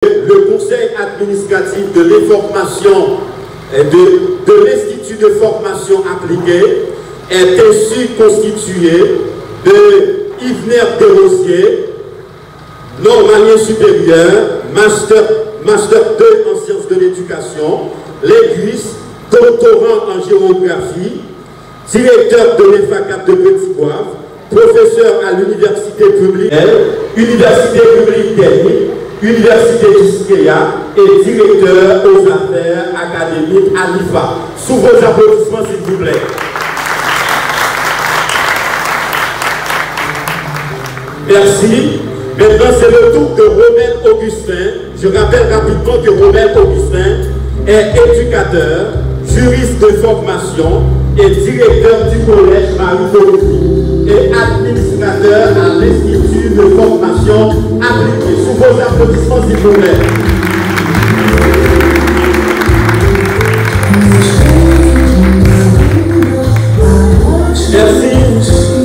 Le conseil administratif de l'information de l'Institut de formation appliquée est ainsi constitué de Yvener Desrosiers, normalier supérieur, master 2 en sciences de l'éducation, Léguis, doctorant en géographie, directeur de l'EFACAP de Petit-Goâve, professeur à l'université publique, université publique technique, université d'Iskea et directeur aux affaires académiques à l'IFA. Sous vos applaudissements, s'il vous plaît. Merci. Maintenant, c'est le tour de Romel Augustin. Je rappelle rapidement que Romel Augustin est éducateur, juriste de formation et directeur du collège Marie-Thérésie et administrateur à l'Institut de formation appliquée. Sous vos applaudissements, s'il vous plaît. Merci.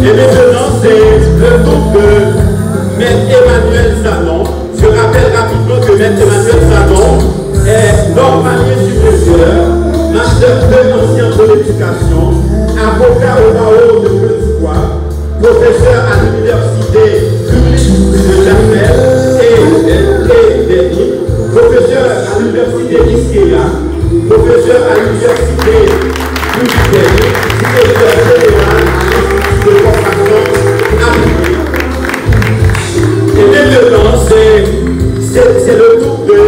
Et maintenant, c'est le tour de Maître Emmanuel Zanon. Je rappelle rapidement que Maître Emmanuel Zanon est normalier supérieur, master 2 en sciences de l'éducation, avocat au barreau de Petit-Goâve, professeur à l'université publique de Jamel et Denis, professeur à l'université d'Iskea, professeur à l'université publique Denis, directeur général à l'Institut de formation appliquée. Et maintenant, c'est le tour de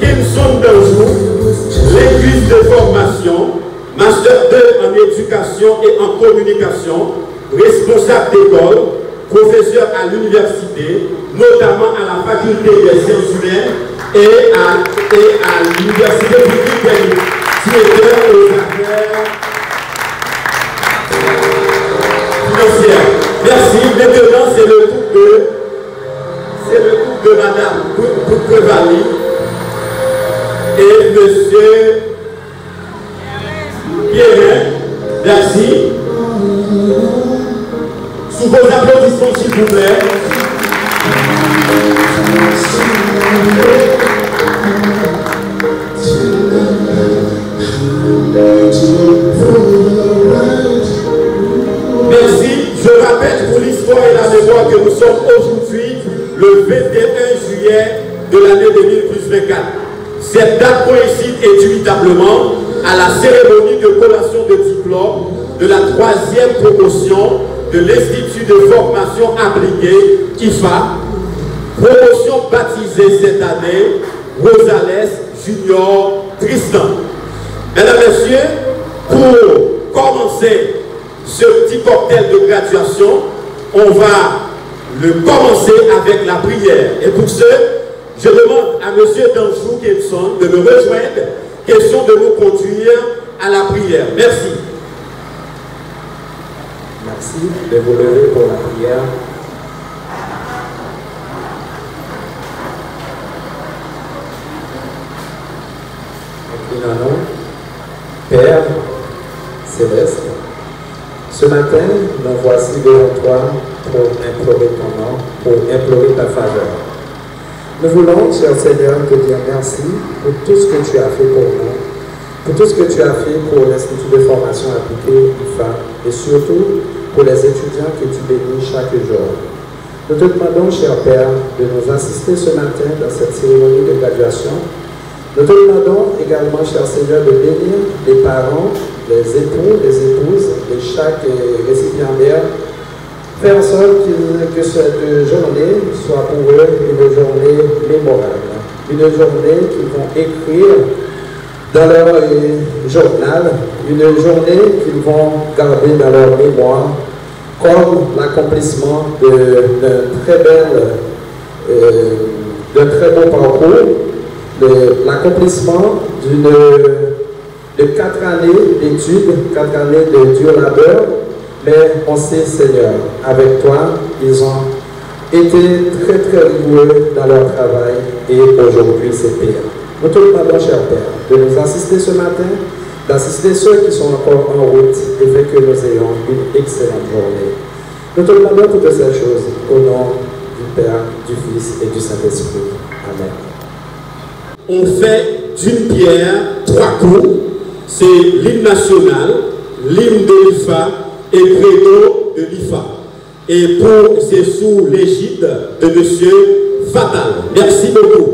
Kimson Danjou, Léguis de formation, master 2 en éducation et en communication, responsable d'école, professeur à l'université, notamment à la faculté des sciences humaines et à l'université publique, directeur aux affaires financières. Merci. Maintenant, c'est le tour de Madame Boukrevali et Monsieur Pierre. Merci. Sous vos applaudissements, s'il vous plaît. Merci. Je rappelle pour l'histoire et la mémoire que nous sommes aujourd'hui le 21 juillet de l'année 2024. Cette date coïncide indubitablement à la cérémonie de collation de diplôme de la 3e promotion de l'Institut de formation appliquée, IFA, promotion baptisée cette année Rosales Junior Tristan. Mesdames, Messieurs, pour commencer ce petit cocktail de graduation, on va le commencer avec la prière. Et pour ce, je demande à M. Danjou Kimson de me rejoindre, question de nous conduire à la prière. Merci. Merci de vous lever pour la prière. Inclinons-nous. Père céleste, ce matin, nous voici devant toi pour implorer ton nom, pour implorer ta faveur. Nous voulons, cher Seigneur, te dire merci pour tout ce que tu as fait pour nous, pour tout ce que tu as fait pour l'Institut de formation appliquée IFA et surtout pour les étudiants que tu bénis chaque jour. Nous te demandons, cher Père, de nous assister ce matin dans cette cérémonie de graduation. Nous te demandons également, cher Seigneur, de bénir les parents, les époux, les épouses de chaque récipiendaire. Faire en sorte que cette journée soit pour eux une journée mémorable, une journée qu'ils vont écrire dans leur journal, une journée qu'ils vont garder dans leur mémoire comme l'accomplissement d'un très beau parcours, l'accomplissement de 4 années d'études, 4 années de dur labeur. Mais on sait, Seigneur, avec toi, ils ont été très très rigoureux dans leur travail et aujourd'hui c'est pire. Nous te demandons, cher Père, de nous assister ce matin, d'assister ceux qui sont encore en route et fait que nous ayons une excellente journée. Nous te demandons toutes ces choses au nom du Père, du Fils et du Saint-Esprit. Amen. Amen. On fait d'une pierre 3 coups. C'est l'hymne national, l'hymne de l'IFA et credo de l'IFA. Et c'est sous l'égide de M. Fatal. Merci beaucoup.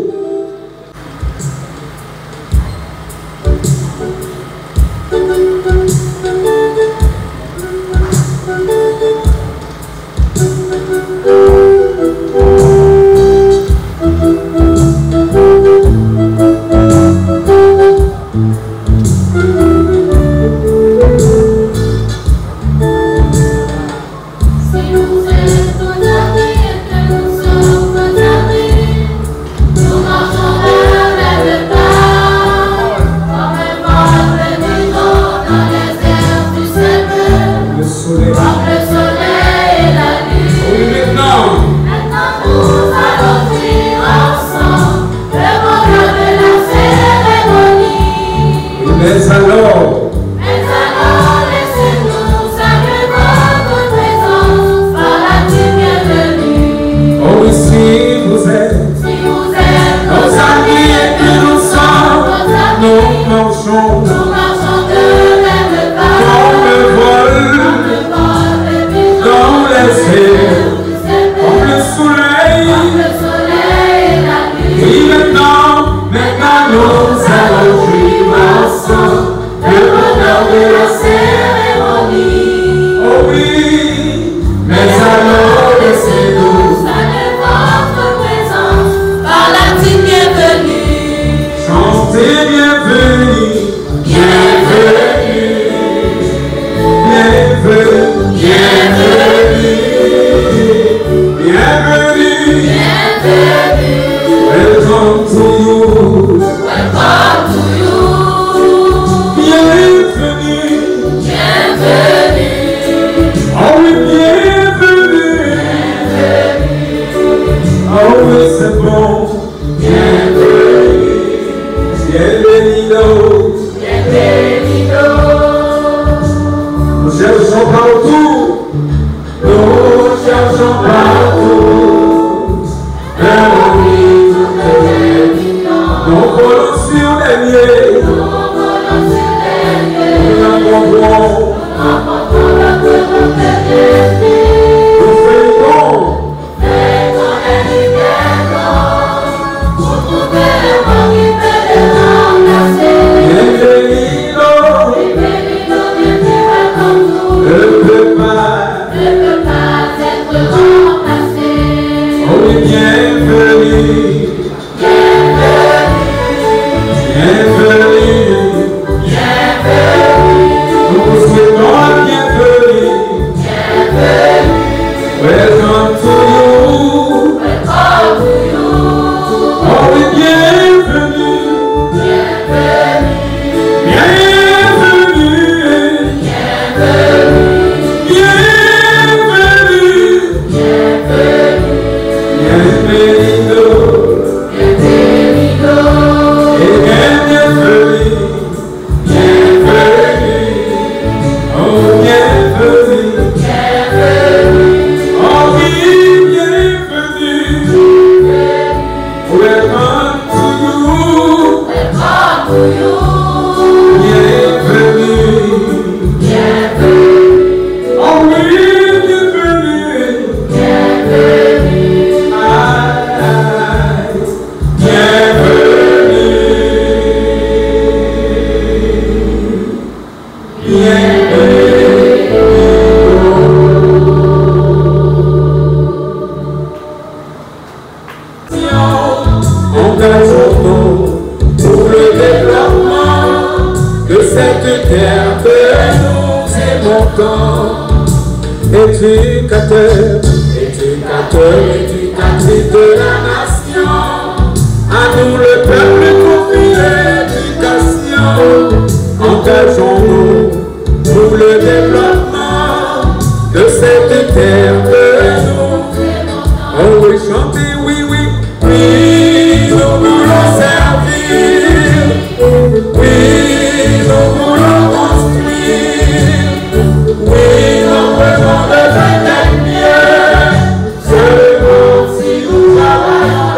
Éducatrice de la nation, à nous le peuple confie l'éducation. Engageons-nous pour le développement de cette terre de nous. Oh oui, chantez, oui, oui, oui, nous voulons servir, oui, nous voulons construire, oui, nous venons de devenir mieux, seulement si nous travaillons.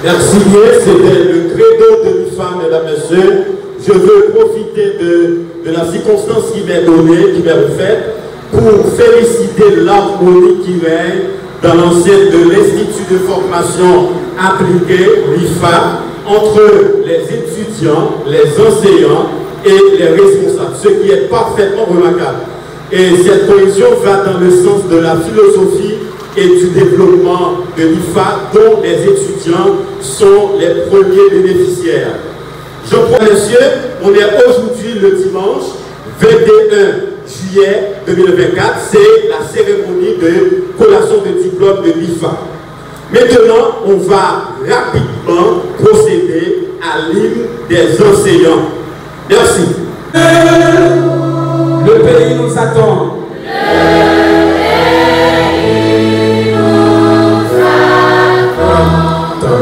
Merci bien, c'était le credo de l'IFA, mesdames et messieurs. Je veux profiter de la circonstance qui m'est donnée, qui m'est faite, pour féliciter l'harmonie qui règne dans l'enceinte de l'Institut de formation appliquée, l'IFA, entre les étudiants, les enseignants et les responsables, ce qui est parfaitement remarquable. Et cette cohésion va dans le sens de la philosophie et du développement de l'IFA, dont les étudiants sont les premiers bénéficiaires. Je crois, messieurs, on est aujourd'hui le dimanche 21 juillet 2024, c'est la cérémonie de collation de diplôme de l'IFA. Maintenant, on va rapidement procéder à l'hymne des enseignants. Merci. Le pays nous attend.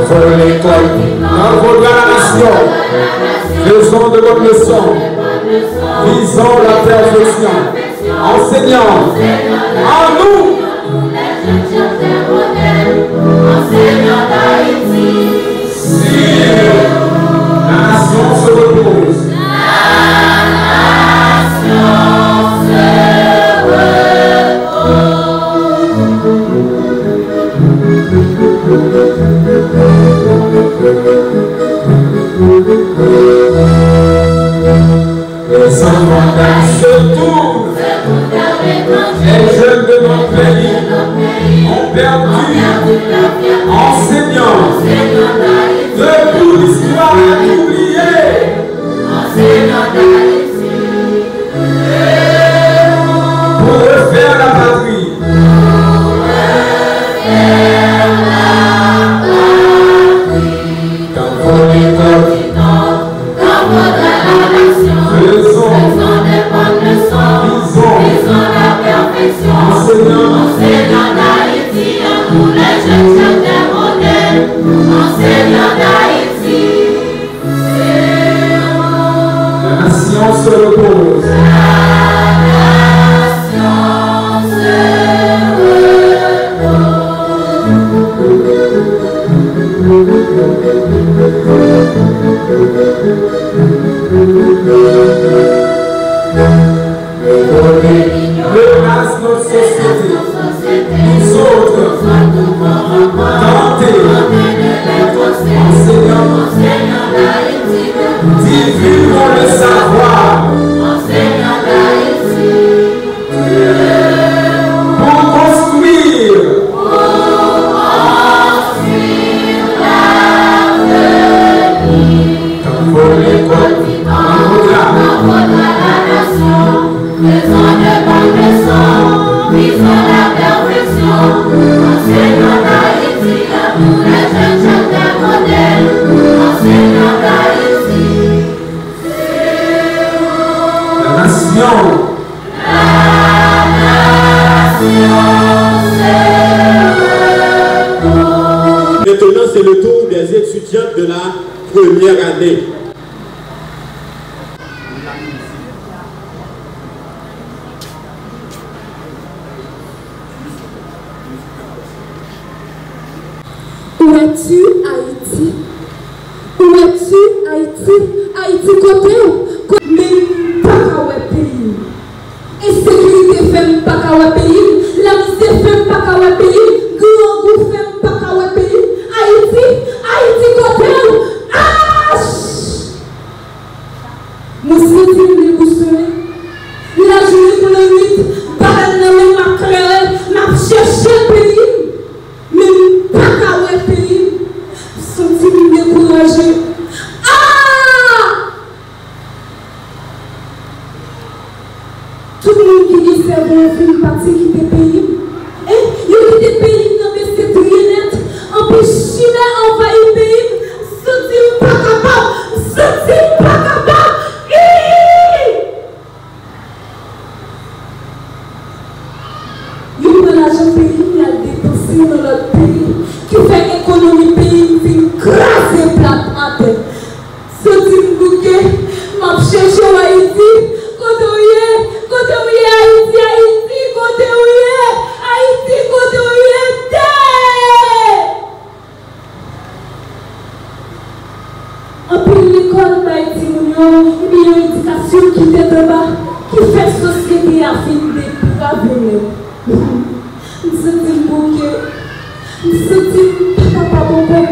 Dans l'école, dans la nation, faisons de bonnes leçons, visons la perfection, enseignants, en nous, enseignants d'Haïti, si la nation se repose. Les enfants se tournent, les jeunes de notre pays ont perdu enseignants. Debout l'histoire est oubliée. Pour refaire la patrie. Dans l'école, faisons des bonnes leçons, visons la perfection, enseignants d'Haïti, nous les jeunes des modèles, enseignants d'Haïti. La nation se repose. Menace notre société, nous autres, tenter, enseignants, divulguons le savoir, pour construire dans l'école, faisons de bonnes leçons, visons la perfection, enseignants d'Haïti, nous les jeunes des modèles, enseignants d'Haïti. La nation. Maintenant, c'est le tour des étudiants de la première année. Où es-tu, Haïti? Où es-tu, Haïti? Haïti côté où? Mais pas qu'à pays. Insécurité fait pas qu'à pays. La misère fait pas qu'à pays. Grand goût fait pas qu'à pays. Haïti côté où? Ah! Nous sommes les boussolés. La journée pour le 8, par la même ma claire, m'a cherché le pays. Mais pas qu'à pays. Sont-ils découragés? Ah! Tout le monde qui dit c'est bon, fait une partie qui est pays. Et il y a des pays, non, mais c'est net. En plus, Chine envahit le pays. Sont-ils pas capables? Sont-ils pas capables? Il y a l'argent pays, il y a dépensé dans notre pays, qui fait l'économie pays, qui crase plate à terre. Sont-ils bouquet? M'a cherché en Haïti. Côté où Haïti, côté où Haïti, côté où en plus l'école d'Haïti, il y a une éducation qui est de bas, qui fait société à fin de dépraver. senti le bouquet. Je senti papa bonbon.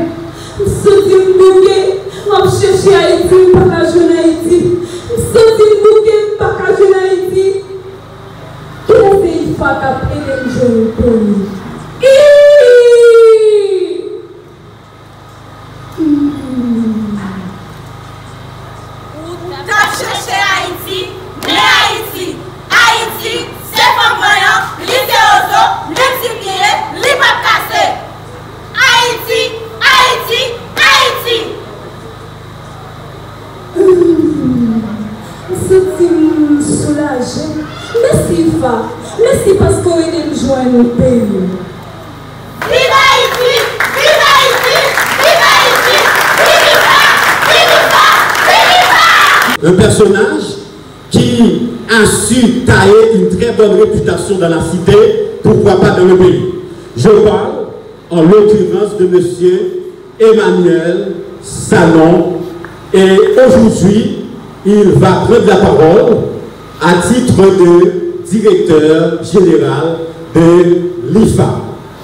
Je senti le bouquet. Je cherche Haïti, pas qu'à jouer Haïti. Je senti le bouquet, pas qu'à jouer Haïti. Quel pays pas qu'à aider le jeune pays? Merci parce qu'on est de joindre au pays. Vive Haïti! Vive Haïti! Vive Haïti! Vive Haïti! Vive Haïti! Un personnage qui a su tailler une très bonne réputation dans la cité, pourquoi pas dans le pays. Je parle en l'occurrence de M. Emmanuel Sanon et aujourd'hui il va prendre la parole à titre de directeur général de l'IFA.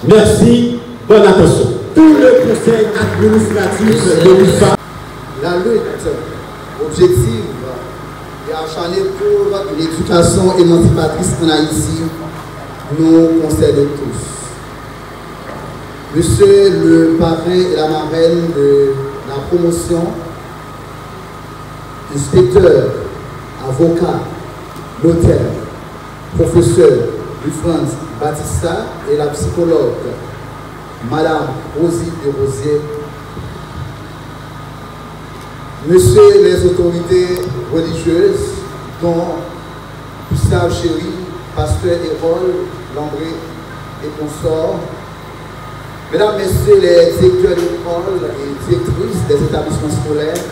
Merci, bonne attention. Tout le conseil administratif de l'IFA. La lutte objective et acharnée pour une éducation émancipatrice en Haïti nous concerne tous. Monsieur le parrain et la marraine de la promotion, inspecteur, avocat, notaire, professeur Louis-France Batista et la psychologue Madame Rosie de Rosier, Monsieur les autorités religieuses, dont Gustave Chéry, pasteur Hérol, Lambré et consorts, Mesdames, Messieurs les directeurs d'école et directrices des établissements scolaires,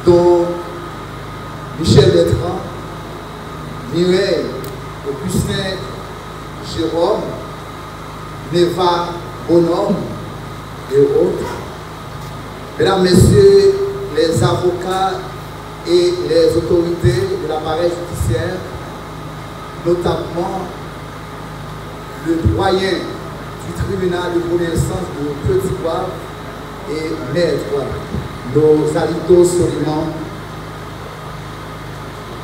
dont Michel Bertrand, Mireille, Augustin Jérôme, Neva Bonhomme et autres. Mesdames, Messieurs les avocats et les autorités de l'appareil judiciaire, notamment le doyen du tribunal de première instance de Petit Poivre et Maître, nos alitos Soliman.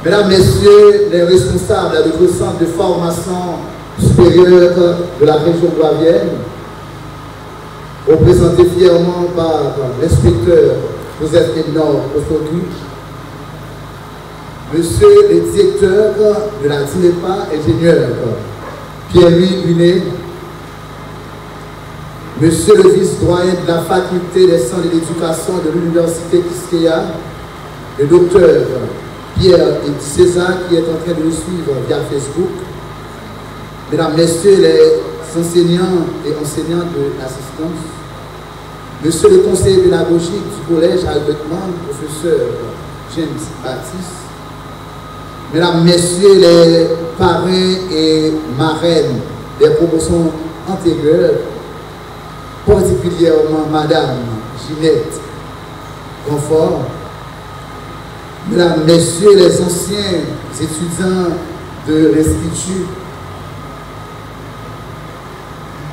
Mesdames, Messieurs les responsables de votre centre de formation supérieure de la région guavienne, représentés fièrement par l'inspecteur Joseph Ednor Ostodu, Monsieur le directeur de la DINEPA, ingénieur Pierre-Louis Lunet, Monsieur le vice-doyen de la faculté des sciences de l'éducation de l'université Kiskeya, le docteur Pierre-Eddy César qui est en train de nous suivre via Facebook, Mesdames, Messieurs les enseignants et enseignantes de l'assistance, Monsieur le conseiller pédagogique du collège Albert Mann, professeur James Baptiste, Mesdames, Messieurs les parrains et marraines des promotions antérieures, particulièrement Madame Ginette Confort, Mesdames, Messieurs les anciens étudiants de l'Institut,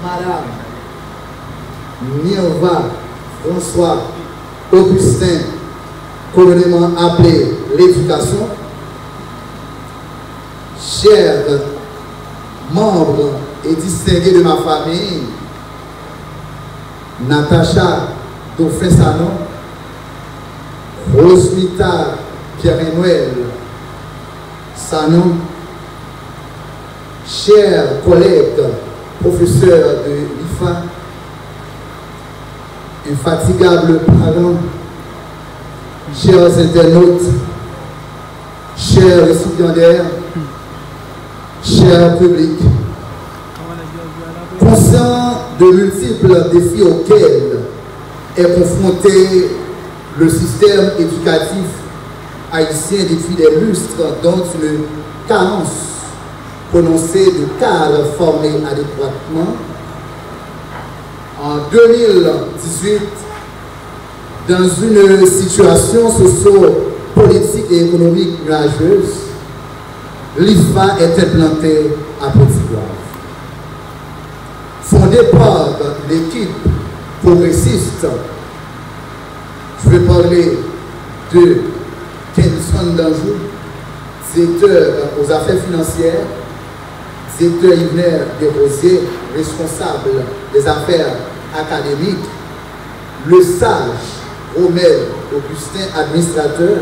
Madame Nirva François Augustin, communément appelé l'éducation, chers membres et distingués de ma famille, Natacha Dauphin-Sanon, Rosmita Pierre-Emmanuel Sanon, chers collègues, professeurs de l'IFA, infatigables parents, chers internautes, chers récipiendaires, chers publics, conscient de multiples défis auxquels est confronté le système éducatif haïtien depuis des lustres, dont une carence prononcée de cadres formés adéquatement. En 2018, dans une situation socio-politique et économique nuageuse, l'IFA est implantée à Petit Poivre. fondée par l'équipe progressiste. Je vais parler de Kenson Danjou, directeur aux affaires financières, directeur Yvner Desrosiers, responsable des affaires académiques, le sage Romel Augustin, administrateur,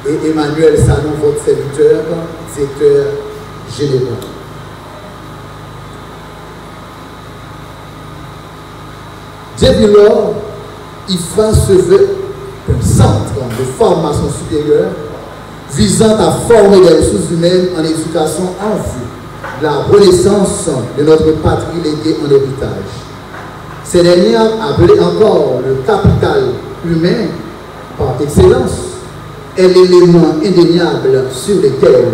et Emmanuel Sanon, votre serviteur, directeur général. Depuis lors, IFA se veut un centre de formation supérieure visant à former des ressources humaines en éducation en vue de la renaissance de notre patrie léguée en héritage. Ces dernières, appelées encore le capital humain par excellence, est l'élément indéniable sur lequel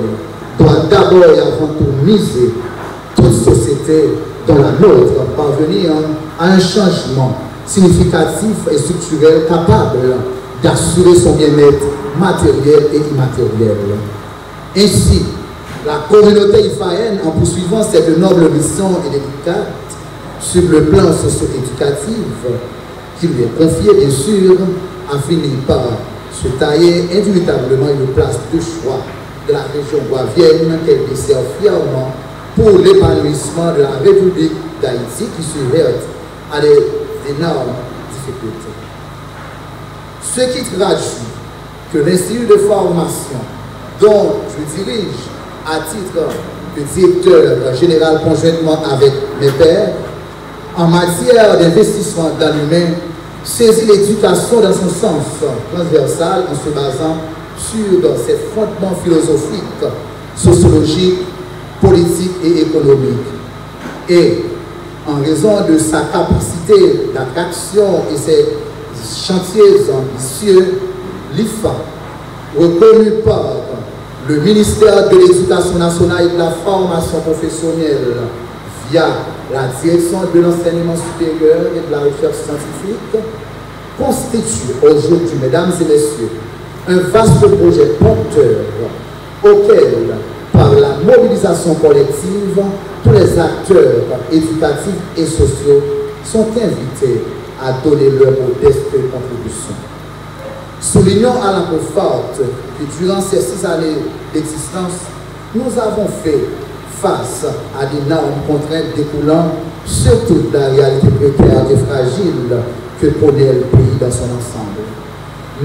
doit d'abord et avant tout miser toute société dont la nôtre parvenir à un changement significatif et structurel capable d'assurer son bien-être matériel et immatériel. Ainsi, la communauté ifaïenne, en poursuivant cette noble mission et délicate sur le plan socio-éducatif qui lui est confié, bien sûr, a fini par se tailler indubitablement une place de choix de la région guavienne qu'elle dessert fièrement pour l'épanouissement de la République d'Haïti qui se heurte à des énormes difficultés. Ce qui traduit que l'Institut de formation dont je dirige à titre de directeur général conjointement avec mes pairs en matière d'investissement dans l'humain saisit l'éducation dans son sens transversal en se basant sur ses fondements philosophiques, sociologiques, politiques et économiques. Et en raison de sa capacité d'attraction et ses chantiers ambitieux, l'IFA, reconnu par le ministère de l'Éducation nationale et de la formation professionnelle via la direction de l'enseignement supérieur et de la recherche scientifique, constitue aujourd'hui, mesdames et messieurs, un vaste projet porteur auquel, par la mobilisation collective, tous les acteurs éducatifs et sociaux sont invités à donner leur modeste contribution. Soulignons à la peu forte que durant ces 6 années d'existence, nous avons fait face à d'énormes contraintes découlant surtout de la réalité précaire et fragile que connaît le pays dans son ensemble.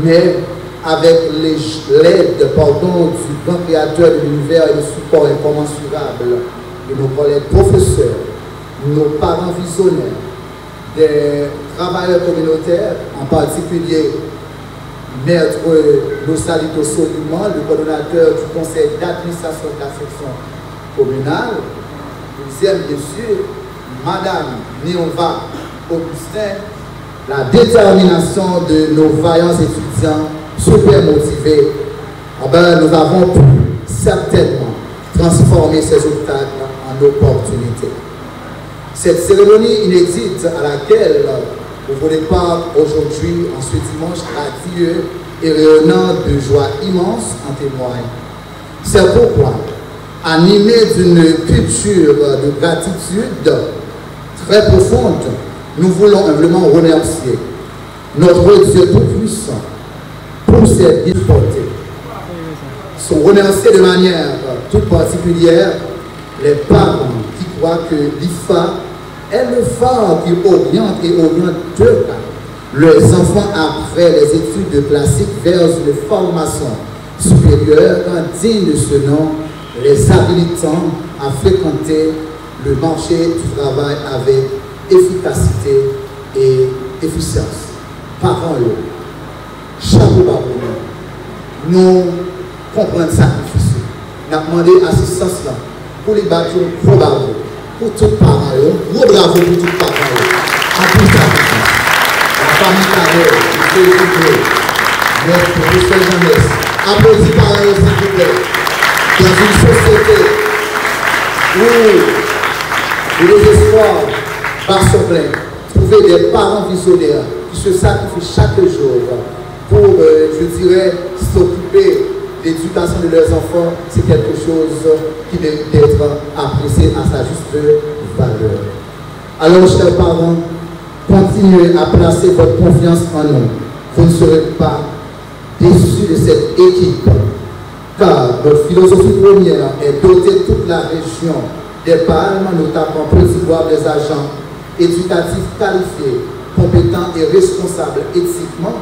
Mais avec l'aide du grand créateur de l'univers et le support incommensurable de nos collègues professeurs, nos parents visionnaires, des travailleurs communautaires, en particulier Maître Losalito Soliman, le coordonnateur du conseil d'administration de la section communale. Deuxième, bien sûr, Madame Niova Augustin, la détermination de nos vaillants étudiants super motivés. Nous avons pu certainement transformer ces obstacles en opportunités. Cette cérémonie inédite à laquelle vous voulez pas aujourd'hui, en ce dimanche radieux et rayonnant de joie immense, en témoigne. C'est pourquoi, animé d'une culture de gratitude très profonde, nous voulons humblement remercier notre Dieu Tout-Puissant pour ses biens portés. Sont remerciés de manière toute particulière les parents qui croient que l'IFA est le phare qui oriente et oriente leurs enfants après les études classiques vers une formation supérieure digne de ce nom, les habilitant à fréquenter le marché du travail avec efficacité et efficience. Parents-le, chapeau bas pour nous comprenons sacrifice. Nous avons demandé assistance là pour les bâtiments probables. Pour tous les parents, gros bravo pour tous les parents. En plus sacrifice. La famille Carré, le Félicité, notre professeur Jeunesse. Applaudis parents, s'il vous plaît. Dans une société où le désespoir bat son plein, trouver des parents visionnaires qui se sacrifient chaque jour pour, je dirais, s'occuper de l'éducation de leurs enfants, c'est quelque chose qui mérite d'être apprécié à sa juste valeur. Alors, chers parents, continuez à placer votre confiance en nous. Vous ne serez pas déçus de cette équipe, car notre philosophie première est doter toute la région des Palmes, notamment promouvoir des agents éducatifs qualifiés, compétents et responsables éthiquement,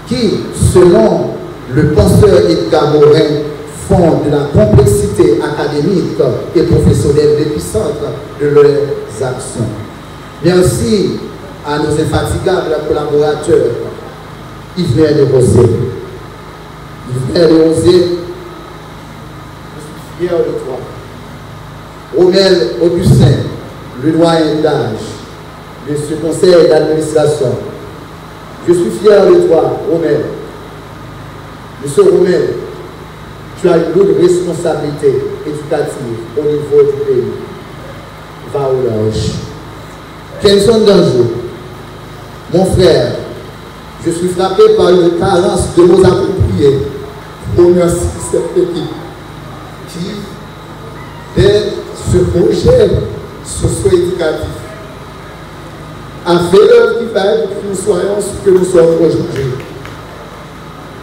qui, selon le penseur Edgar Morin, font de la complexité académique et professionnelle l'épicentre de leurs actions. Merci à nos infatigables collaborateurs, Yves de Rosé. Yves de Rosé, je suis fier de toi. Romel Augustin, le doyen d'âge, Monsieur le conseil d'administration. Je suis fier de toi, Romel. Monsieur Romel, tu as une lourde responsabilité éducative au niveau du pays. Va au large. Kenson Danjou, mon frère, je suis frappé par une carence de mots appropriés pour remercier cette équipe qui, dès ce projet socio-éducatif, a fait l'œuvre qui va être que nous soyons ce que nous sommes aujourd'hui.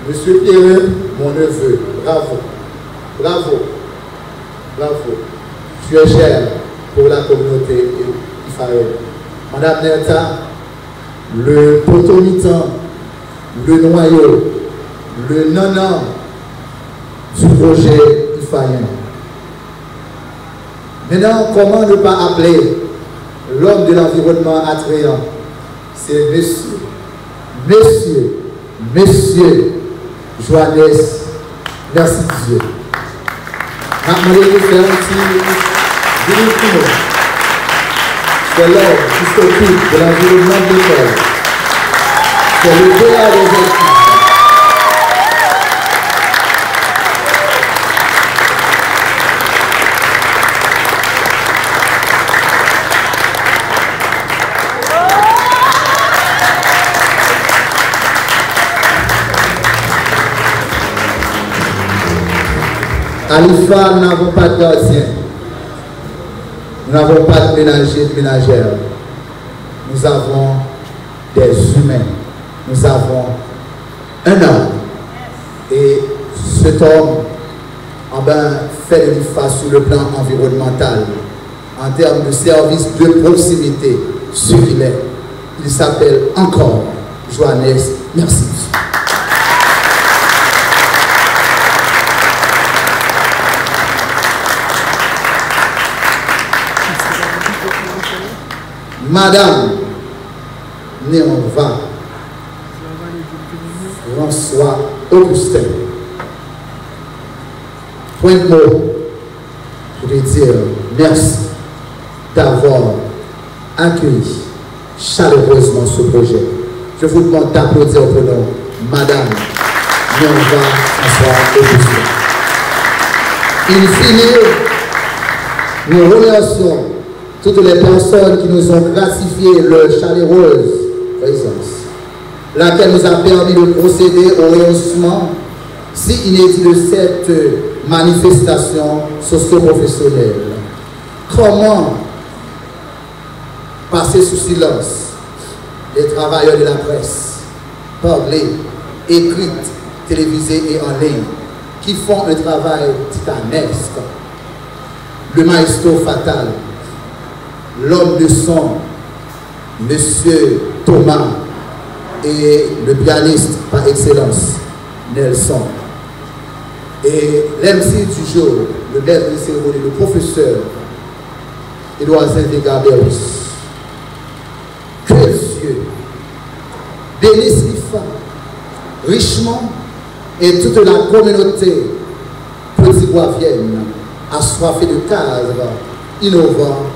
Monsieur Pierre, mon neveu, bravo, bravo, bravo. Tu es cher pour la communauté Ifaël. Madame Nerta, le potomitan, le noyau, le nanan du projet Ifaël. Maintenant, comment ne pas appeler l'homme de l'environnement attrayant? C'est Monsieur Johannes, merci Dieu. Maintenant, je vais faire un petit c'est l'homme qui s'occupe de l'environnement de l'école. C'est le père des équipes. À l'IFA, nous n'avons pas de gardien. Nous n'avons pas de ménager, de ménagère. Nous avons des humains. Nous avons un homme. Et cet homme fait de l'IFA sur le plan environnemental. En termes de service de proximité, ce qu'il est. Il s'appelle encore Johannes. Merci. Madame Néonva François Augustin, point de mot pour te dire merci d'avoir accueilli chaleureusement ce projet. Je vous demande d'applaudir pour nous, Madame Néonva François Augustin. In fine, nous remercions toutes les personnes qui nous ont gratifié leur chaleureuse présence, laquelle nous a permis de procéder au rehaussement si inédit de cette manifestation socio-professionnelle. Comment passer sous silence les travailleurs de la presse, parlée, écrite, télévisée et en ligne, qui font un travail titanesque? Le maestro fatal, l'homme de son, Monsieur Thomas, et le pianiste par excellence, Nelson. Et l'MC du jour, le maître de cérémonie, le professeur Édouard Saint-Gaberus. Que Dieu bénisse l'IFA richement et toute la communauté petit-boivienne assoiffée de cadres innovants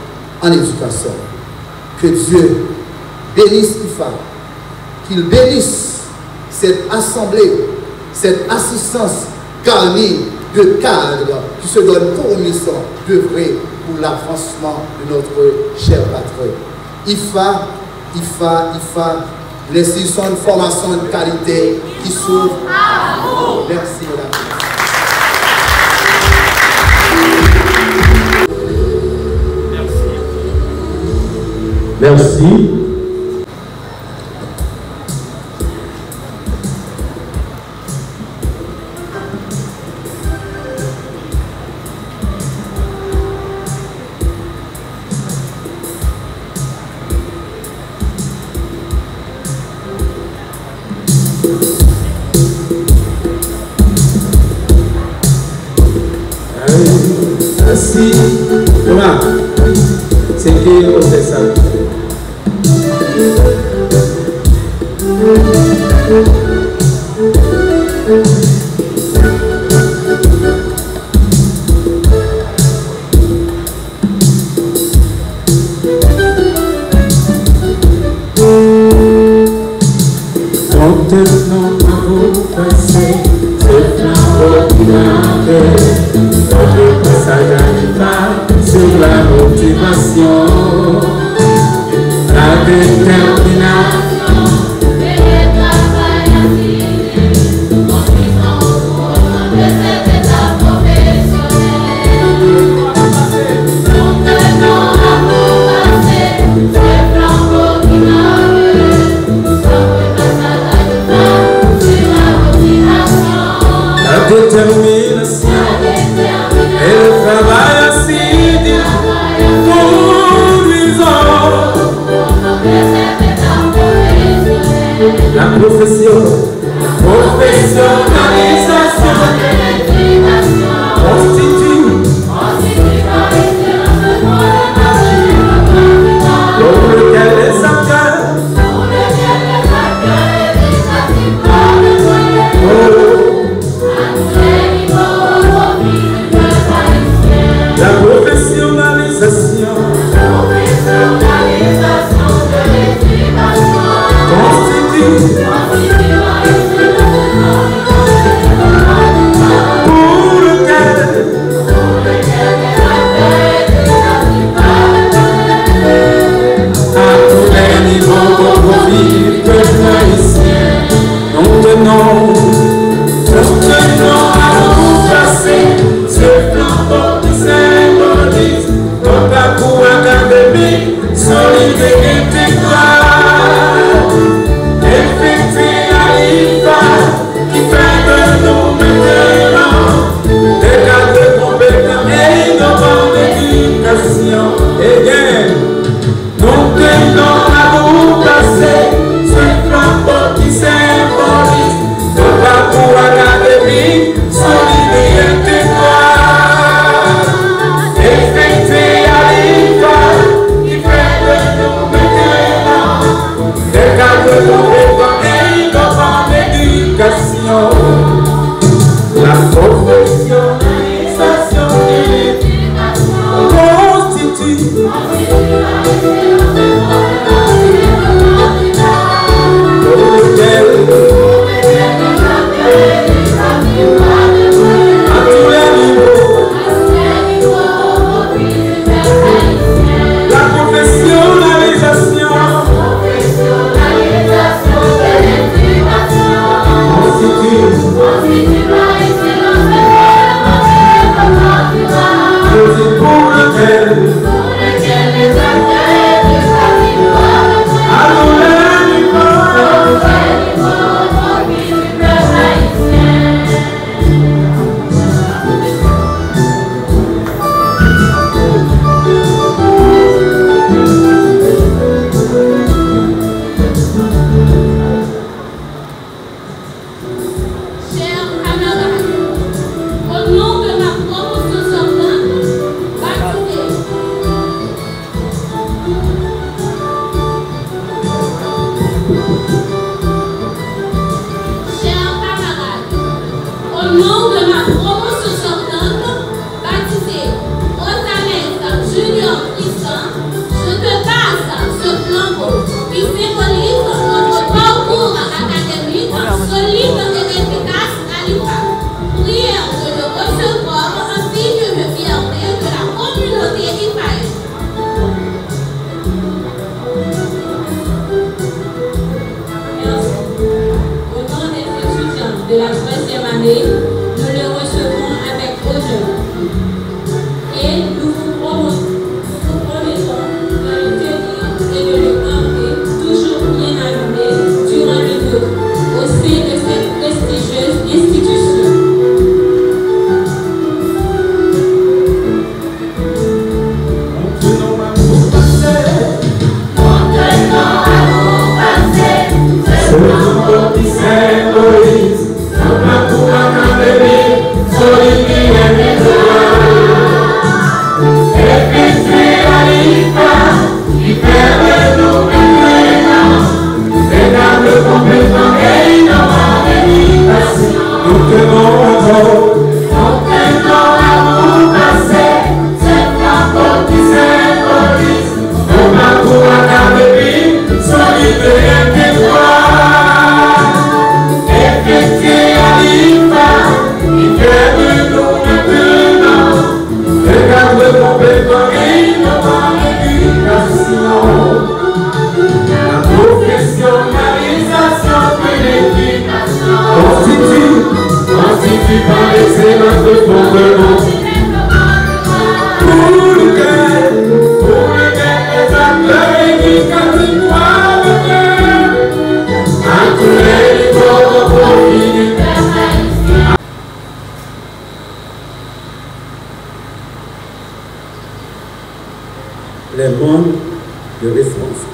en éducation. Que Dieu bénisse l'IFA, qu'il bénisse cette assemblée, cette assistance garnie de cadres qui se donnent pour mission d'œuvrer pour l'avancement de notre chère patrie. IFA, l'institution de formation de qualité qui s'ouvre à vous. Merci, madame. Merci. Merci. Thomas, c'est qui au fait ça? Contenant à vous passer, ce flambeau qui manquait, notre passage arriva sur la motivation, la détermination, et le travail infini, conduisant au fond de cet état professionnel. Contenant à vous passer, ce flambeau qui manquait, la détermination et le travail assidu conduisant la profession, professionnalisation constitue pour lequel les acteurs la professionnalisation de l'éducation constitue pour lequel à tous les niveaux convives que haïtiens nous tenons à vous placer ce flambeau qui symbolise notre parcours académique, solide et intégral. Effectué à l'IFA qui fait de nous maintenant des cadres compétents et innovants d'éducation. Et bien, nous tenons à vous placer ce flambeau qui symbolise notre parcours académique, solide et intégral. Effectué à l'IFA qui fait de nous maintenant des cadres compétents et innovants d'éducation. La professionnalisation de l'éducation constitue à tous les niveaux la professionnalisation constitue pour lequel les acteurs à tous les niveaux de la 3e année, nous le recevons avec honneur. Et nous vous promettons de le tenir et de participants et c'est notre fondement. Pour lequel les acteurs éducatifs doivent venir à tous les niveaux au profit du Père.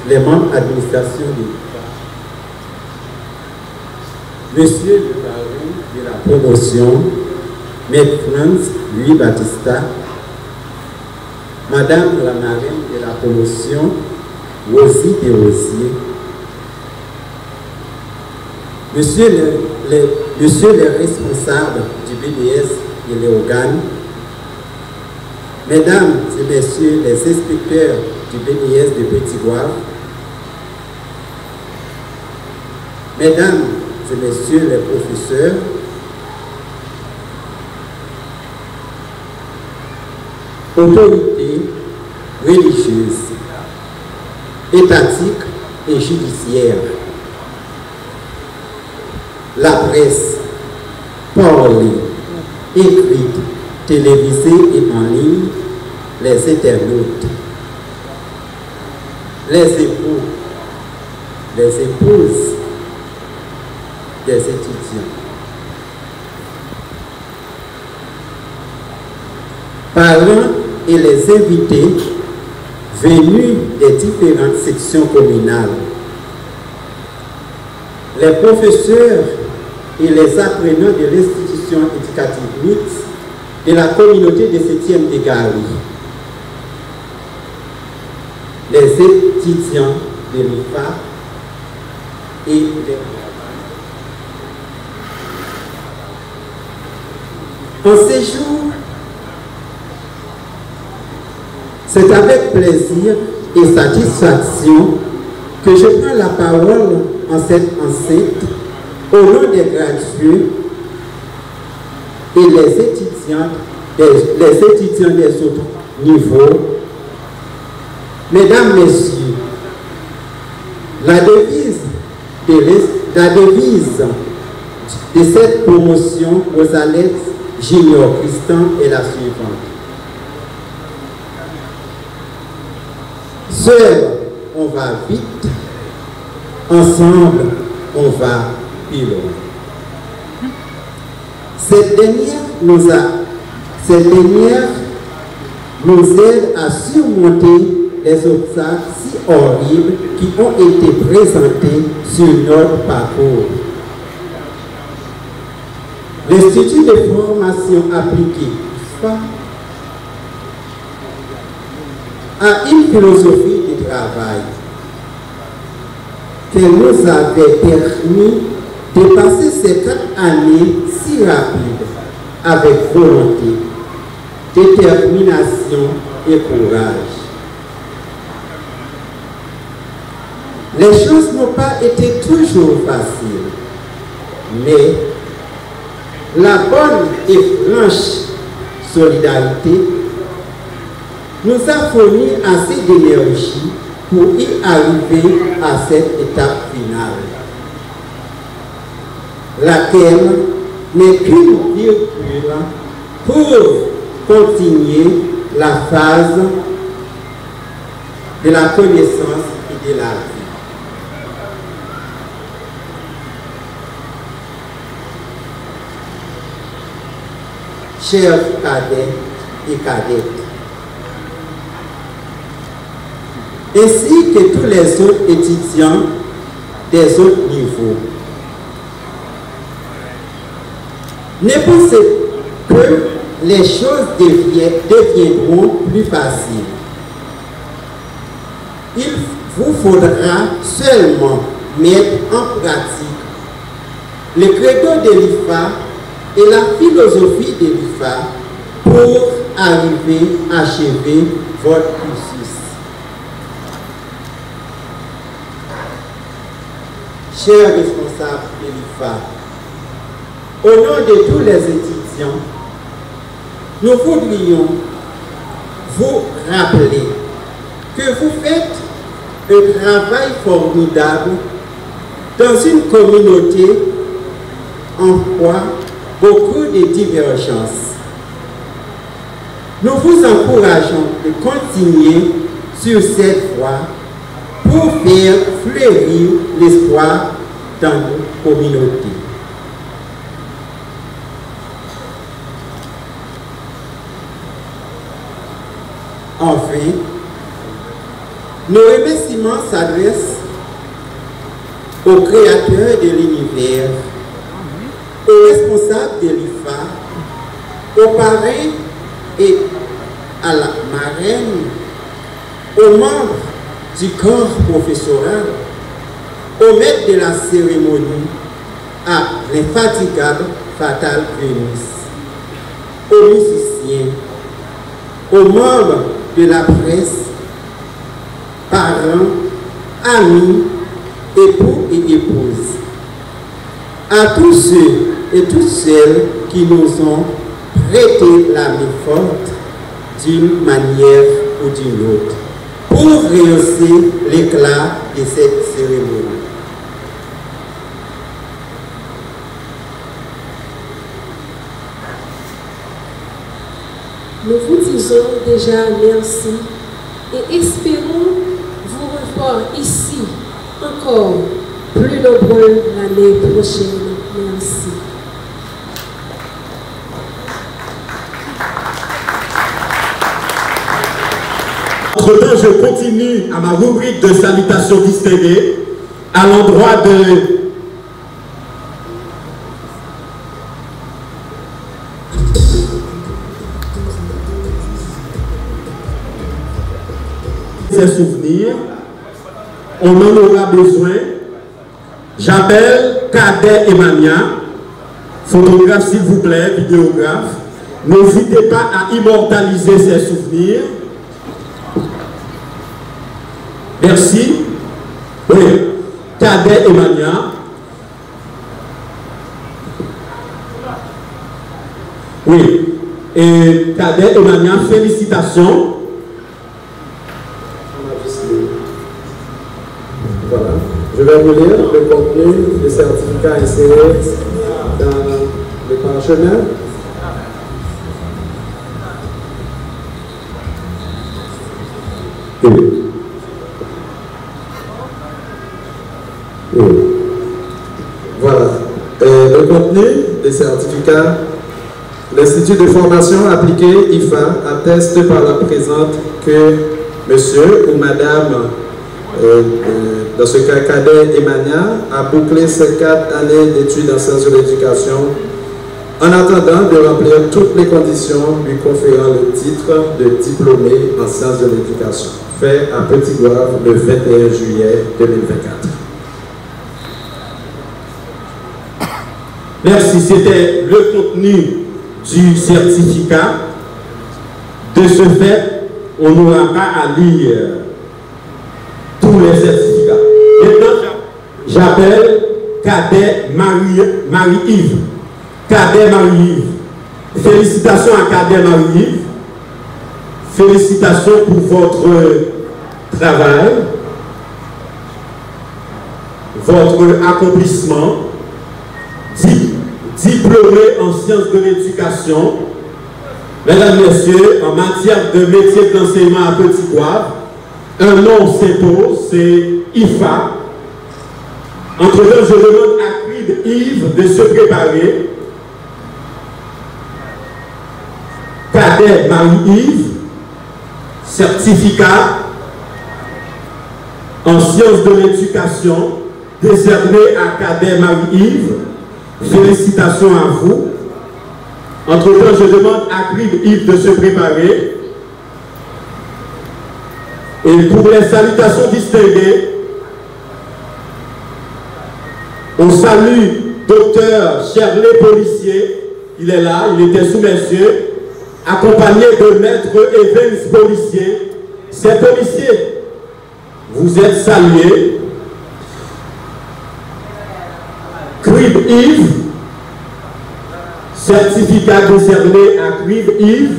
Les membres d'administration de Monsieur le baron de la promotion, Maître Franz Louis Batista, Madame la marraine de la promotion, Rosie Desrosiers, Monsieur les responsables du BDS et les organes, Mesdames et Messieurs les inspecteurs du BDS de Petit-Goâve, Mesdames et Messieurs les professeurs, autorités religieuses, étatiques et judiciaires, la presse, parlée, écrite, télévisée et en ligne, les internautes, les époux, les épouses des étudiants. Parents et les invités venus des différentes sections communales, les professeurs et les apprenants de l'institution éducative mixte de la communauté de 7e de Gary, les étudiants de l'IFA et les... En ces jours, c'est avec plaisir et satisfaction que je prends la parole en cette enceinte au nom des gradués et les étudiants des autres niveaux. Mesdames, Messieurs, la devise de cette promotion aux Alex Junior Christian est la suivante. Seul, on va vite. Ensemble, on va plus loin. Cette dernière nous aide à surmonter les obstacles si horribles qui ont été présentés sur notre parcours. L'Institut de formation appliquée a une philosophie de travail qui nous avait permis de passer ces 4 années si rapides avec volonté, détermination et courage. Les choses n'ont pas été toujours faciles, mais la bonne et franche solidarité nous a fourni assez d'énergie pour y arriver à cette étape finale, laquelle n'est qu'une virtue pour continuer la phase de la connaissance et de la vie. Chers cadets et cadettes, ainsi que tous les autres étudiants des autres niveaux, ne pensez que les choses deviendront plus faciles. Il vous faudra seulement mettre en pratique le credo de l'IFA et la philosophie de l'IFA pour arriver à achever votre cursus. Chers responsables de l'IFA, au nom de tous les étudiants, nous voudrions vous rappeler que vous faites un travail formidable dans une communauté en foi beaucoup de divergences. Nous vous encourageons de continuer sur cette voie pour faire fleurir l'espoir dans nos communautés. Enfin, nos remerciements s'adressent au Créateur de l'univers, aux responsables de l'IFA, aux parrains et à la marraine, aux membres du corps professoral, aux maîtres de la cérémonie, à l'infatigable Fatal Vénus, aux musiciens, aux membres de la presse, parents, amis, époux et épouses, à tous ceux et toutes celles qui nous ont prêté la main forte d'une manière ou d'une autre pour rehausser l'éclat de cette cérémonie. Nous vous disons déjà merci et espérons vous revoir ici encore plus nombreux l'année prochaine. Merci. Entre-temps, je continue à ma rubrique de salutations distinguées à l'endroit de ces souvenirs. On en aura besoin. J'appelle Cadet Emania, photographe s'il vous plaît, vidéographe. N'hésitez pas à immortaliser ces souvenirs. Merci. Oui, Cadet Emania. Oui, et Cadet Emania, félicitations. Voilà. Je vais vous lire le contenu des certificats insérés dans le parchemin. Voilà. Le contenu des certificats. L'Institut de formation appliquée IFA atteste par la présente que monsieur ou madame, dans ce cas Cadet Emania, a bouclé ses 4 années d'études en sciences de l'éducation en attendant de remplir toutes les conditions lui conférant le titre de diplômé en sciences de l'éducation, fait à Petit-Goâve le 21 juillet 2024. Merci, c'était le contenu du certificat. De ce fait, on n'aura pas à lire tous les certificats. Maintenant, j'appelle Cadet Marie-Yves. Cadet Marie-Yves. Félicitations à Cadet Marie-Yves. Félicitations pour votre travail, votre accomplissement. Diplômé en sciences de l'éducation, mesdames, messieurs, en matière de métier de l'enseignement à Petit-Goâve, un nom s'impose, c'est IFA. Entre-temps, je demande à Creed Yves de se préparer. Cadet Marie-Yves, certificat en sciences de l'éducation, décerné à Cadet Marie-Yves. Félicitations à vous. Entre-temps, je demande à Creed Yves de se préparer. Et pour les salutations distinguées, on salue Dr Shirley Policier. Il est là, il était sous mes yeux, accompagné de Maître Evans Policier. Ces policiers, vous êtes salués. Creed Yves, certificat décerné à Creed Yves.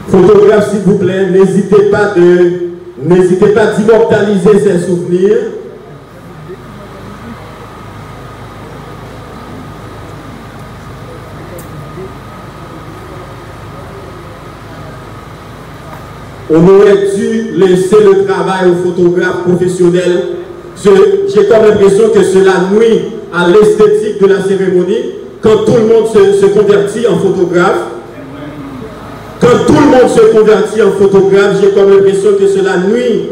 Photographe, s'il vous plaît, n'hésitez pas d'immortaliser ces souvenirs. On aurait dû laisser le travail aux photographes professionnels. J'ai comme l'impression que cela nuit à l'esthétique de la cérémonie quand tout le monde se convertit en photographe. Quand tout le monde se convertit en photographe, j'ai comme l'impression que cela nuit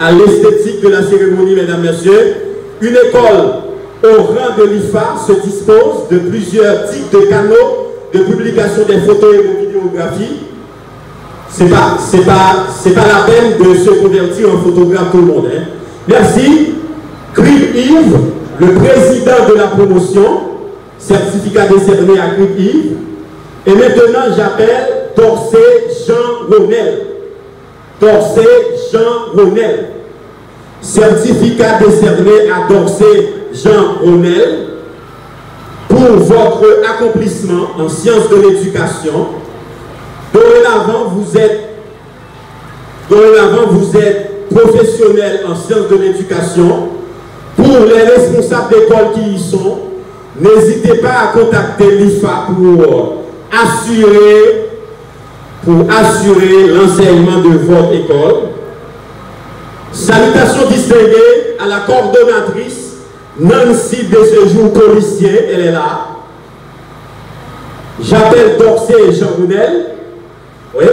à l'esthétique de la cérémonie, mesdames, messieurs. Une école au rang de l'IFA se dispose de plusieurs types de canaux de publication des photos et de vidéographies. C'est pas la peine de se convertir en photographe tout le monde. Hein. Merci. Crip Yves, le président de la promotion, certificat décerné à Crip Yves. Et maintenant, j'appelle Dorsey Jean Ronel. Dorsey Jean Ronel. Certificat décerné à Dorsey Jean Ronel pour votre accomplissement en sciences de l'éducation. Dorénavant, vous êtes professionnel en sciences de l'éducation. Pour les responsables d'école qui y sont, n'hésitez pas à contacter l'IFA pour assurer l'enseignement de votre école. Salutations distinguées à la coordonnatrice Nancy de ce jour policier, elle est là. J'appelle Dorsey Jean-Rounel. Oui.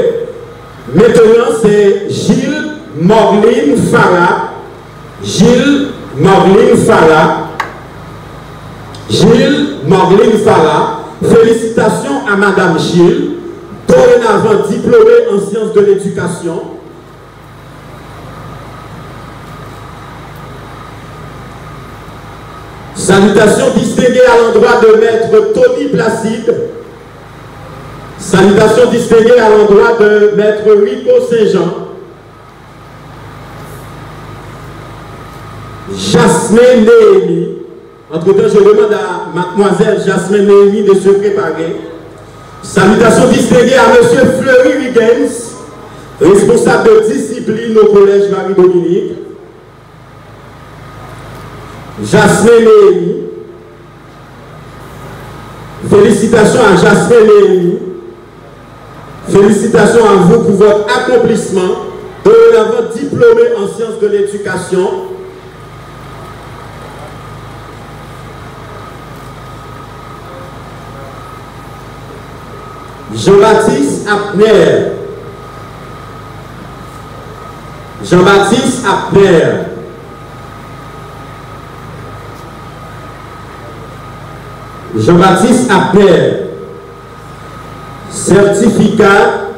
Maintenant, c'est Gilles Morline Farah. Gilles Morline Farah. Gilles Morline Farah. Félicitations à Madame Gilles, dorénavant diplômée en sciences de l'éducation. Salutations distinguées à l'endroit de Maître Tony Placide. Salutations distinguées à l'endroit de Maître Rico Saint-Jean. Jasmine Néhémie. Entre-temps, je demande à mademoiselle Jasmine Néhémie de se préparer. Salutations distinguées à M. Fleury Rigens, responsable de discipline au collège Marie-Dominique. Jasmine Néhémie. Félicitations à Jasmine Néhémie. Félicitations à vous pour votre accomplissement. Dorénavant diplômé en sciences de l'éducation. Jean-Baptiste Abner. Jean-Baptiste Abner. Jean-Baptiste Abner. Certificat.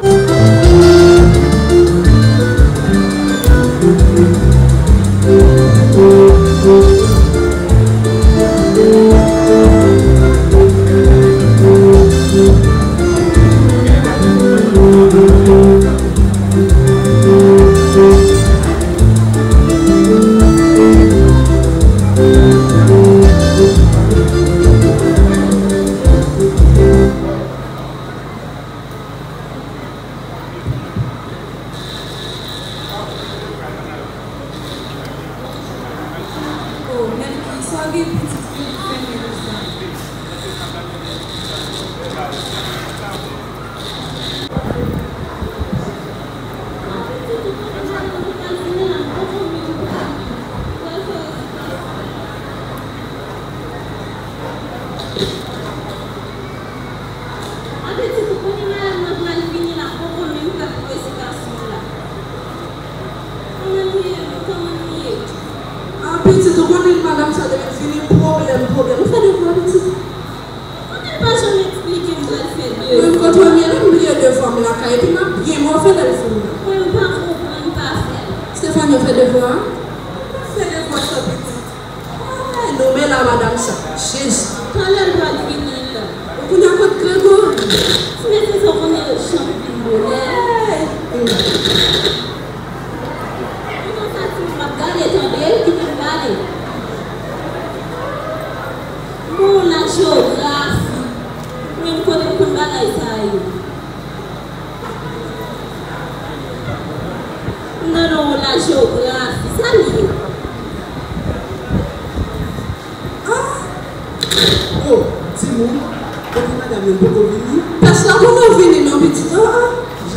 Parce que comment venir, non, petit?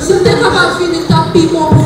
Si tu es capable de venir, tu as pire mon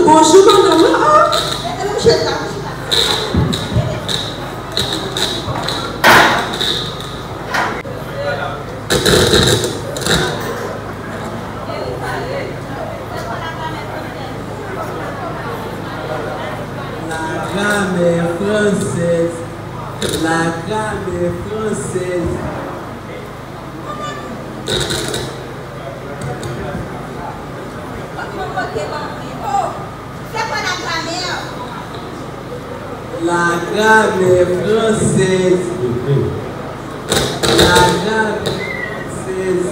Bonjour, madame. La grammaire française. La grammaire française. La grammaire française.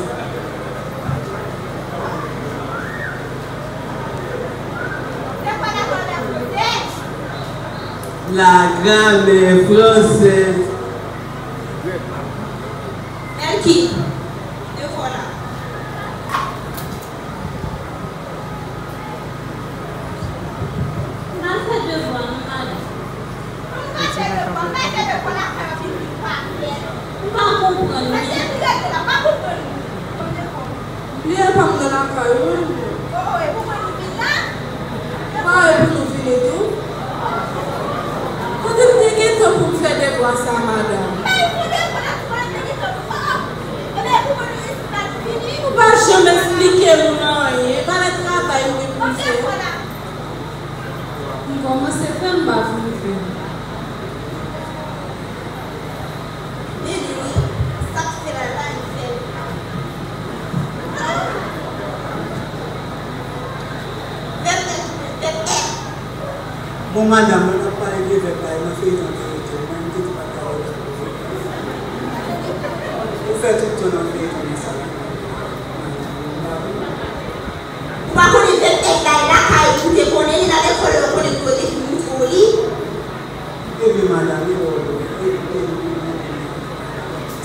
La grammaire française. Qui? Et voilà. On a fait devoir, madame. On a fait devoir, la carabine. On va comprendre. Mais c'est plus là, pas comprendre. Il n'y a pas de la caille. Oh, et pourquoi nous venons là? Pas et nous venons tout. Quand tu dis que tu peux faire des voix, ça, madame. Ou pas jamais expliquer nous rien, pas le travail de pousser. Comment c'est fait me pas vous faire? Ça c'est la ligne. Bon madame, on n'a pas aidé avec la on a fait une entretien, on a dit pas parole. Vous faites tout ton entretien. Pas qu'on est fait la caille, vous te connaissez, il a des couleurs pour les côtés qui nous folie. Et bien madame,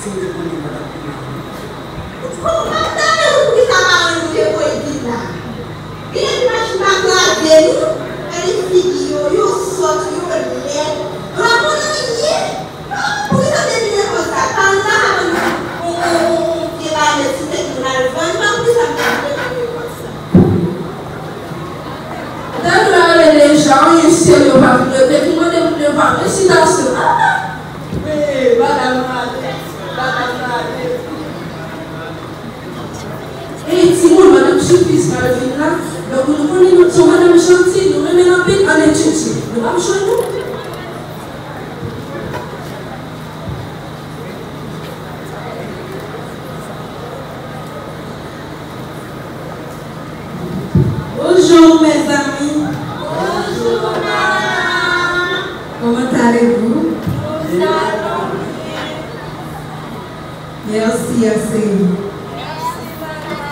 si vous connaissez madame. Comment madame, vous ça va nous les poétiques là? Il y a une machine à garder nous, elle est fille, yo sort, yo l'air. Comment on y est? Pour ça devient comme ça, quand ça on qui va le citer dans le vent, pour ça devient comme ça. Les gens ici, ils vont pas le pas si dans ce Oui, madame, et si vous madame suffise par le film là, donc nous prenons notre madame chantier, nous remettons en paix en étude. Nous allons changer nous. Bonjour mes amis. Bonjour madame. Comment allez-vous? Nous allons bien. Merci assez. Merci madame.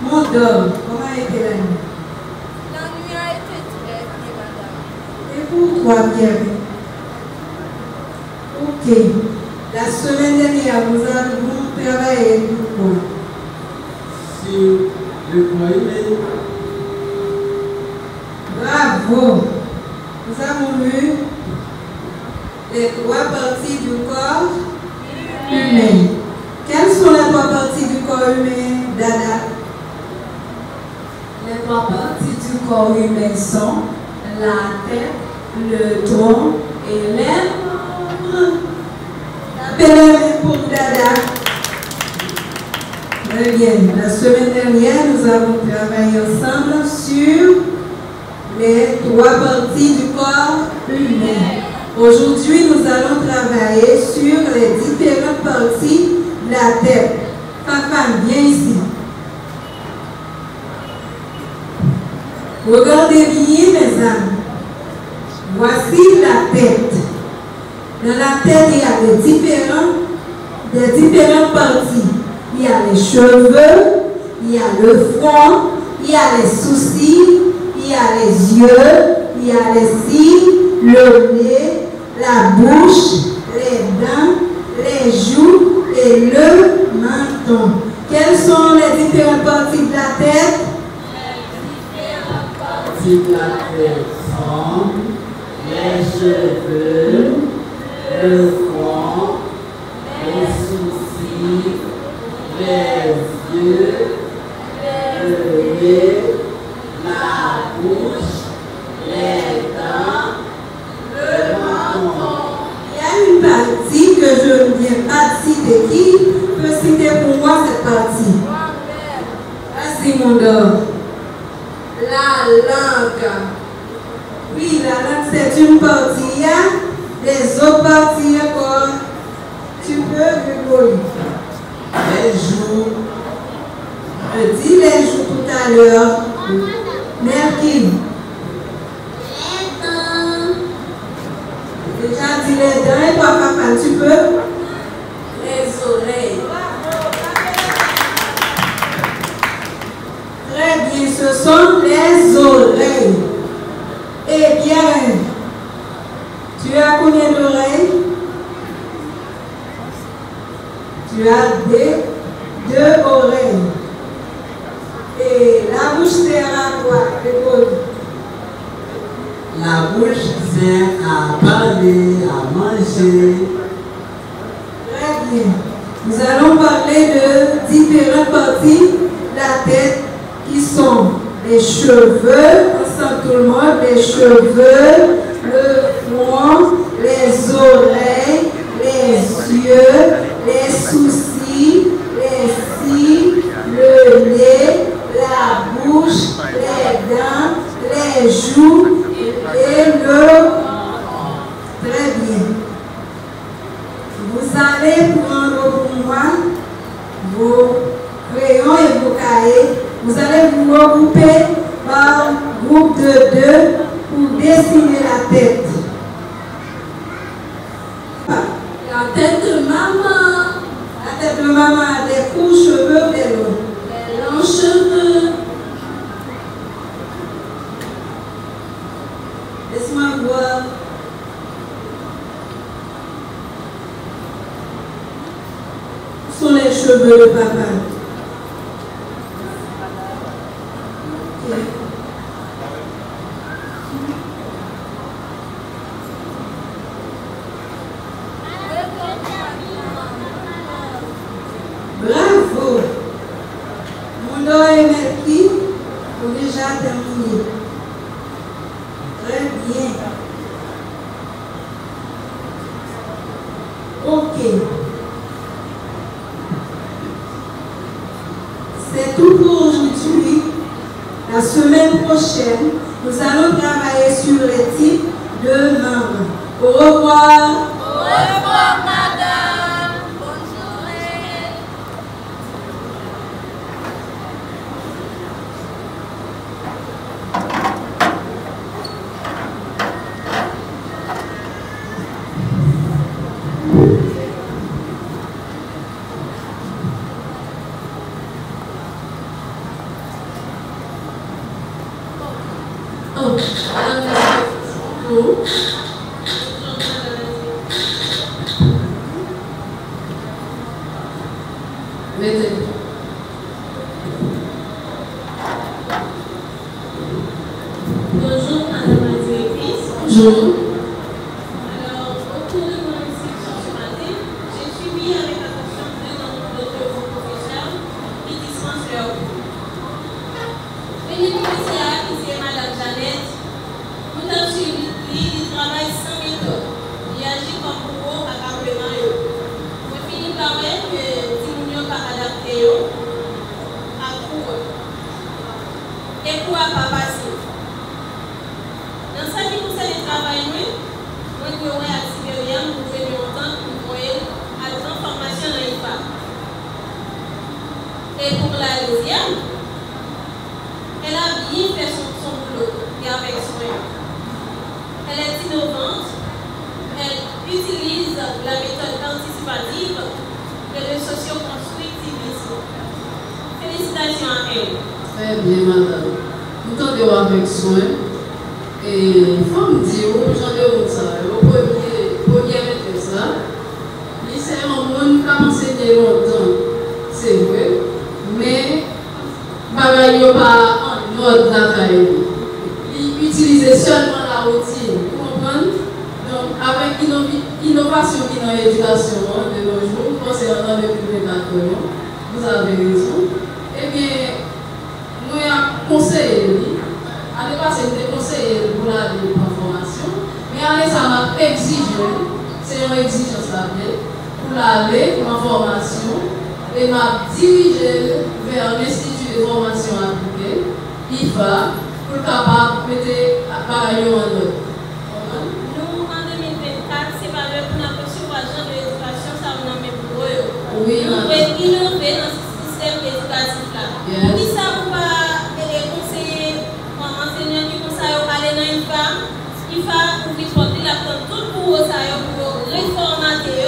Mon dôme, comment a été la nuit? La nuit a été très bien madame. Et pourquoi bien? Ok. La semaine dernière, nous avons travaillé beaucoup. sur le moyen. Bravo. Nous avons vu les trois parties du corps humain. Quelles sont les trois parties du corps humain, Dada? Les trois parties du corps humain sont la tête, le tronc et les membres. Appelez pour Dada. Très bien. La semaine dernière, nous avons travaillé ensemble sur les trois parties du corps humain. Aujourd'hui, nous allons travailler sur les différentes parties de la tête. Fafan, viens ici. Regardez bien, mes amis. Voici la tête. Dans la tête, il y a des différentes des différentes parties. Il y a les cheveux, il y a le front, il y a les sourcils, il y a les yeux, il y a les cils, le nez, la bouche, les dents, les joues et le menton. Quelles sont les différentes parties de la tête? Les différentes parties de la tête sont les cheveux, le front, les sourcils, les yeux, le nez, la bouche, les dents, le menton. Il y a une partie que je ne viens pas de citer. Qui peut citer pour moi cette partie? Vas-y, mon gars. La langue. Oui, la langue, c'est une partie. Il y a des autres parties encore. Tu peux, Grégory? Les joues. Je dis les joues tout à l'heure. Mercure. Les dents. Déjà dit les dents. Et toi, papa, tu peux? Les oreilles. Très bien, ce sont les oreilles. Eh bien, tu as combien d'oreilles? Tu as deux oreilles. Et la bouche sert à quoi? La bouche sert à parler, à manger. Très bien. Nous allons parler de différentes parties de la tête qui sont les cheveux, ensemble tout le monde, les cheveux, le front, les oreilles, les yeux, les sourcils, les cils, le nez, la bouche, les dents, les joues et le... Très bien. Vous allez prendre pour moi vos crayons et vos cahiers. Vous allez vous regrouper par groupe de 2 pour dessiner la tête. La tête de maman. La tête de maman a des courts cheveux, des longs. Des longs cheveux. Laisse-moi voir. Où sont les cheveux de papa? Bravo! Mondo et Merki ont déjà terminé. Très bien. Ok. C'est tout pour aujourd'hui. La semaine prochaine, nous allons travailler sur les types de membres. Au revoir. Au revoir, madame. Bonne journée. Bonjour madame la directrice. Bonjour. Alors, au cours de mon inscription ce matin, j'ai suivi avec attention deux d'entre vos professeurs qui dispensent leur cours. Une professeure qui c'est madame Jeannette, nous avons suivi, il travaille sans méthode. Il agit comme pour à complément. Je finis par dire que si nous n'avons pas adapté à cours et pour à pas passer. Dans ce qui concerne le travail, nous avons activé pour faire longtemps pour à la transformation dans l'IFA. Et pour la deuxième, elle a bien fait son boulot et avec soin. Elle est innovante, elle utilise la méthode anticipative Très bien, madame. Nous t'entendons avec soin. Et il faut me dire, j'en ai ça. Le premier mettre ça. C'est un monde qui a enseigné longtemps. C'est vrai. Mais, il n'y a pas en ordre d'accueil. Il utilise seulement la routine. Vous comprenez? Donc, avec l'innovation qui est dans l'éducation de nos jours, concernant le public d'accueil, vous avez raison. Eh bien, nous avons conseillé, à ne pas être conseillé pour la formation, mais à ça m'a exigé, c'est une exigence pour aller en formation et m'a dirigé vers l'Institut de formation appliquée, IFA, pour capable de mettre appareil en œuvre. Nous, en 2024, c'est pas le pour nous recevoir l'agent de l'éducation, ça nous met pour eux. Oui, nous devons innover dans ce système éducatif-là. Pour qui ça, vous pas conseiller enseignants qui conseillent aller dans IFA, IFA, pour qu'ils soient là pour tout pour réformater,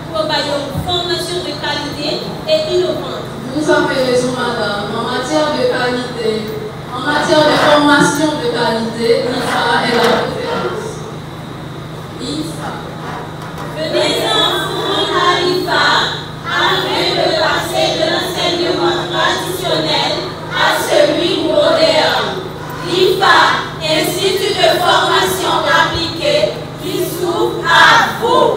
pour une formation de qualité et innovante. Vous avez raison, madame. En matière de qualité, en matière de formation de qualité, IFA est la référence. IFA. Venez enfants à IFA afin de passer de l'enseignement traditionnel à celui moderne. IFA, Institut de formation appliquée, qui s'ouvre à vous.